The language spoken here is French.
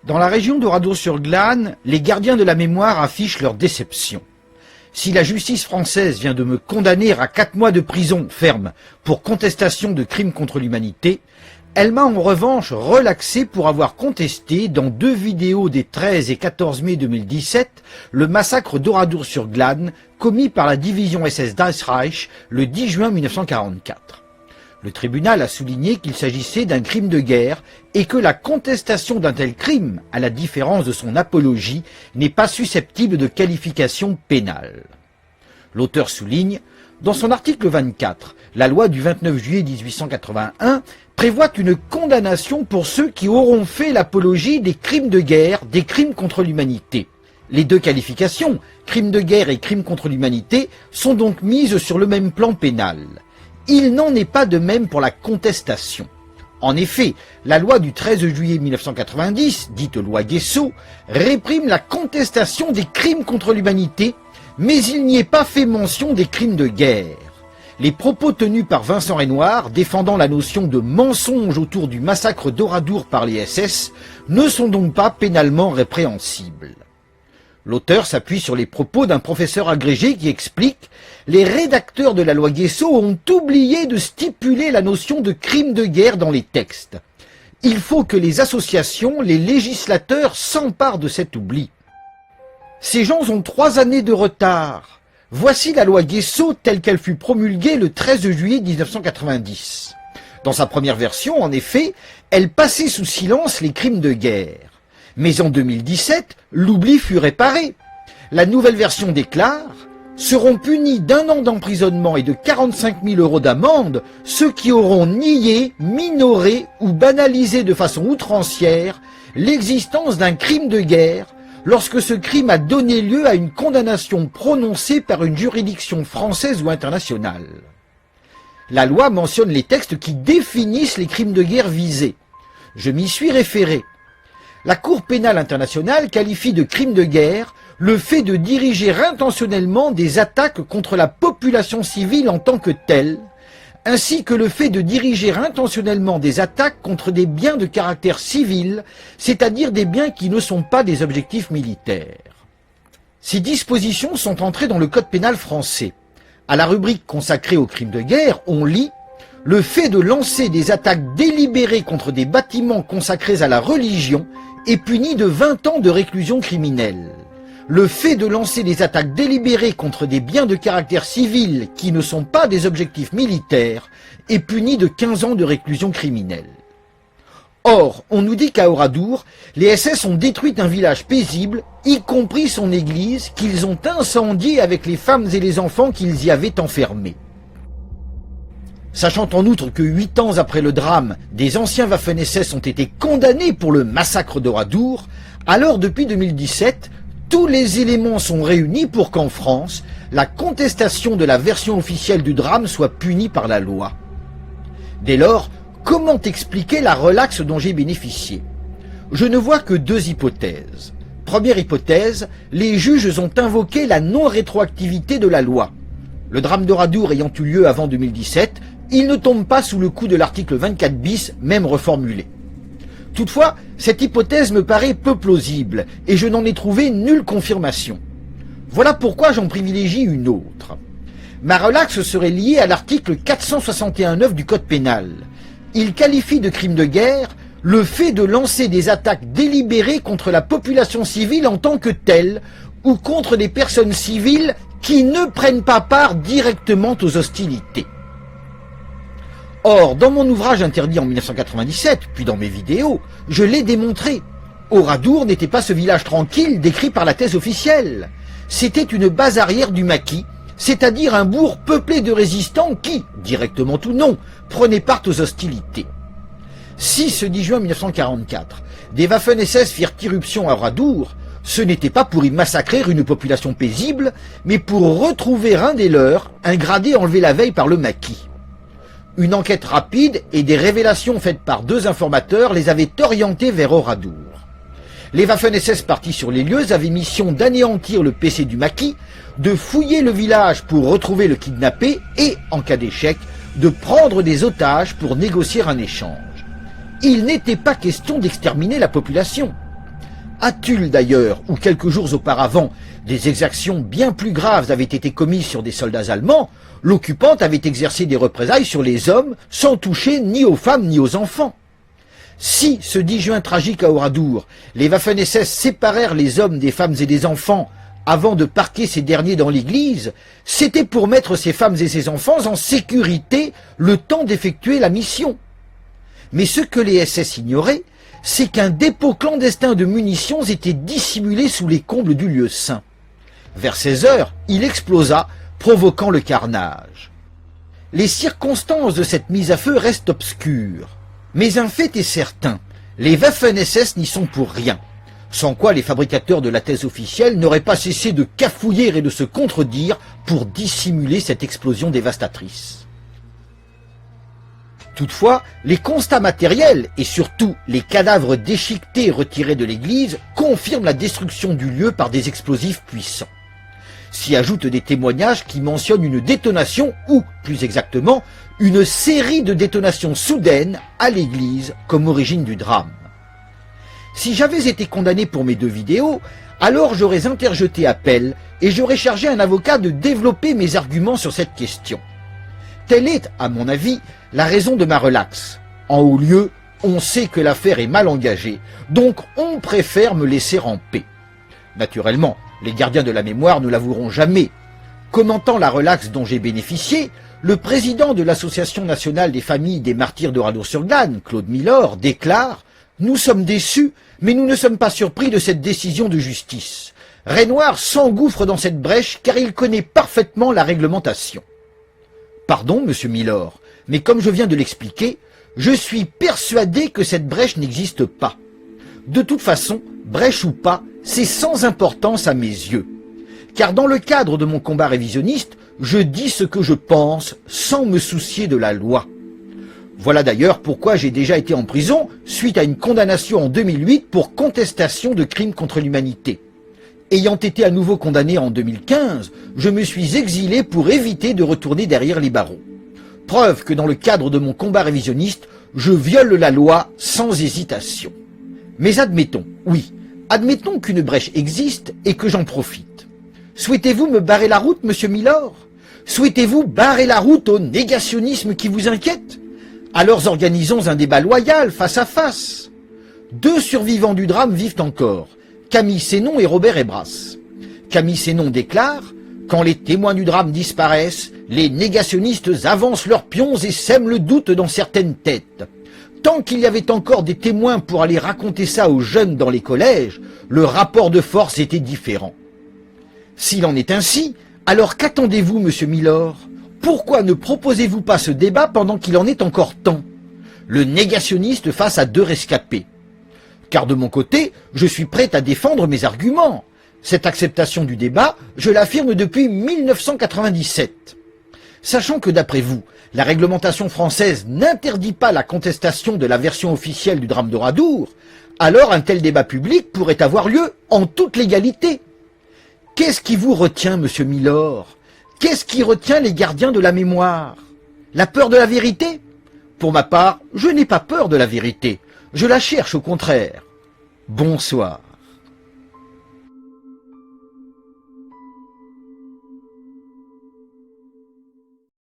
Dans la région d'Oradour-sur-Glane, les gardiens de la mémoire affichent leur déception. Si la justice française vient de me condamner à 4 mois de prison ferme pour contestation de crimes contre l'humanité, elle m'a en revanche relaxé pour avoir contesté dans 2 vidéos des 13 et 14 mai 2017 le massacre d'Oradour-sur-Glane commis par la division SS Reichsreich le 10 juin 1944. Le tribunal a souligné qu'il s'agissait d'un crime de guerre et que la contestation d'un tel crime, à la différence de son apologie, n'est pas susceptible de qualification pénale. L'auteur souligne, dans son article 24, la loi du 29 juillet 1881 prévoit une condamnation pour ceux qui auront fait l'apologie des crimes de guerre, des crimes contre l'humanité. Les 2 qualifications, crime de guerre et crime contre l'humanité, sont donc mises sur le même plan pénal. Il n'en est pas de même pour la contestation. En effet, la loi du 13 juillet 1990, dite loi Guessot, réprime la contestation des crimes contre l'humanité, mais il n'y est pas fait mention des crimes de guerre. Les propos tenus par Vincent Renoir, défendant la notion de mensonge autour du massacre d'Oradour par les SS, ne sont donc pas pénalement répréhensibles. L'auteur s'appuie sur les propos d'un professeur agrégé qui explique « Les rédacteurs de la loi Guessot ont oublié de stipuler la notion de crime de guerre dans les textes. Il faut que les associations, les législateurs s'emparent de cet oubli. Ces gens ont 3 années de retard. Voici la loi Guessot telle qu'elle fut promulguée le 13 juillet 1990. Dans sa première version, en effet, elle passait sous silence les crimes de guerre. Mais en 2017, l'oubli fut réparé. La nouvelle version déclare « Seront punis d'1 an d'emprisonnement et de 45 000 € d'amende ceux qui auront nié, minoré ou banalisé de façon outrancière l'existence d'un crime de guerre lorsque ce crime a donné lieu à une condamnation prononcée par une juridiction française ou internationale. » La loi mentionne les textes qui définissent les crimes de guerre visés. Je m'y suis référé. La Cour pénale internationale qualifie de crime de guerre le fait de diriger intentionnellement des attaques contre la population civile en tant que telle, ainsi que le fait de diriger intentionnellement des attaques contre des biens de caractère civil, c'est-à-dire des biens qui ne sont pas des objectifs militaires. Ces dispositions sont entrées dans le Code pénal français. À la rubrique consacrée aux crimes de guerre, on lit « Le fait de lancer des attaques délibérées contre des bâtiments consacrés à la religion est puni de 20 ans de réclusion criminelle. Le fait de lancer des attaques délibérées contre des biens de caractère civil qui ne sont pas des objectifs militaires est puni de 15 ans de réclusion criminelle. » Or, on nous dit qu'à Oradour, les SS ont détruit un village paisible, y compris son église, qu'ils ont incendié avec les femmes et les enfants qu'ils y avaient enfermés. Sachant en outre que 8 ans après le drame, des anciens Waffen-SS ont été condamnés pour le massacre d'Oradour, alors depuis 2017, tous les éléments sont réunis pour qu'en France, la contestation de la version officielle du drame soit punie par la loi. Dès lors, comment expliquer la relaxe dont j'ai bénéficié? Je ne vois que 2 hypothèses. Première hypothèse, les juges ont invoqué la non-rétroactivité de la loi. Le drame d'Oradour ayant eu lieu avant 2017, il ne tombe pas sous le coup de l'article 24 bis, même reformulé. Toutefois, cette hypothèse me paraît peu plausible, et je n'en ai trouvé nulle confirmation. Voilà pourquoi j'en privilégie une autre. Ma relaxe serait liée à l'article 461-9 du Code pénal. Il qualifie de crime de guerre le fait de lancer des attaques délibérées contre la population civile en tant que telle, ou contre des personnes civiles qui ne prennent pas part directement aux hostilités. Or, dans mon ouvrage interdit en 1997, puis dans mes vidéos, je l'ai démontré. Oradour n'était pas ce village tranquille décrit par la thèse officielle. C'était une base arrière du maquis, c'est-à-dire un bourg peuplé de résistants qui, directement ou non, prenaient part aux hostilités. Si, ce 10 juin 1944, des Waffen-SS firent irruption à Oradour, ce n'était pas pour y massacrer une population paisible, mais pour retrouver un des leurs, un gradé enlevé la veille par le maquis. Une enquête rapide et des révélations faites par 2 informateurs les avaient orientés vers Oradour. Les Waffen-SS partis sur les lieux avaient mission d'anéantir le PC du maquis, de fouiller le village pour retrouver le kidnappé et, en cas d'échec, de prendre des otages pour négocier un échange. Il n'était pas question d'exterminer la population. À Tulle d'ailleurs, où quelques jours auparavant, des exactions bien plus graves avaient été commises sur des soldats allemands, l'occupante avait exercé des représailles sur les hommes sans toucher ni aux femmes ni aux enfants. Si, ce 10 juin tragique à Oradour, les Waffen-SS séparèrent les hommes des femmes et des enfants avant de parquer ces derniers dans l'église, c'était pour mettre ces femmes et ces enfants en sécurité le temps d'effectuer la mission. Mais ce que les SS ignoraient, c'est qu'un dépôt clandestin de munitions était dissimulé sous les combles du lieu saint. Vers 16 heures, il explosa, provoquant le carnage. Les circonstances de cette mise à feu restent obscures. Mais un fait est certain, les Waffen-SS n'y sont pour rien. Sans quoi les fabricateurs de la thèse officielle n'auraient pas cessé de cafouiller et de se contredire pour dissimuler cette explosion dévastatrice. Toutefois, les constats matériels et surtout les cadavres déchiquetés retirés de l'église confirment la destruction du lieu par des explosifs puissants. S'y ajoutent des témoignages qui mentionnent une détonation ou, plus exactement, une série de détonations soudaines à l'église comme origine du drame. Si j'avais été condamné pour mes 2 vidéos, alors j'aurais interjeté appel et j'aurais chargé un avocat de développer mes arguments sur cette question. Telle est, à mon avis, la raison de ma relaxe. En haut lieu, on sait que l'affaire est mal engagée, donc on préfère me laisser en paix. Naturellement, les gardiens de la mémoire ne l'avoueront jamais. Commentant la relaxe dont j'ai bénéficié, le président de l'Association nationale des familles des martyrs d'Oradour-sur-Glane, Claude Milor, déclare « Nous sommes déçus, mais nous ne sommes pas surpris de cette décision de justice. Renoir s'engouffre dans cette brèche car il connaît parfaitement la réglementation. » Pardon, monsieur Milor, mais comme je viens de l'expliquer, je suis persuadé que cette brèche n'existe pas. De toute façon, brèche ou pas, c'est sans importance à mes yeux. Car dans le cadre de mon combat révisionniste, je dis ce que je pense sans me soucier de la loi. Voilà d'ailleurs pourquoi j'ai déjà été en prison suite à une condamnation en 2008 pour contestation de crimes contre l'humanité. Ayant été à nouveau condamné en 2015, je me suis exilé pour éviter de retourner derrière les barreaux. Preuve que dans le cadre de mon combat révisionniste, je viole la loi sans hésitation. Mais admettons, oui, admettons qu'une brèche existe et que j'en profite. Souhaitez-vous me barrer la route, monsieur Milor? Souhaitez-vous barrer la route au négationnisme qui vous inquiète? Alors organisons un débat loyal, face à face. 2 survivants du drame vivent encore, Camille Sénon et Robert Ebras. Camille Sénon déclare « Quand les témoins du drame disparaissent, les négationnistes avancent leurs pions et sèment le doute dans certaines têtes. Tant qu'il y avait encore des témoins pour aller raconter ça aux jeunes dans les collèges, le rapport de force était différent. S'il en est ainsi, alors qu'attendez-vous, monsieur Milor? Pourquoi ne proposez-vous pas ce débat pendant qu'il en est encore temps? Le négationniste face à 2 rescapés. Car de mon côté, je suis prêt à défendre mes arguments. Cette acceptation du débat, je l'affirme depuis 1997. Sachant que d'après vous, la réglementation française n'interdit pas la contestation de la version officielle du drame d'Oradour, alors un tel débat public pourrait avoir lieu en toute légalité. Qu'est-ce qui vous retient, monsieur Milor? Qu'est-ce qui retient les gardiens de la mémoire? La peur de la vérité? Pour ma part, je n'ai pas peur de la vérité. Je la cherche au contraire. Bonsoir.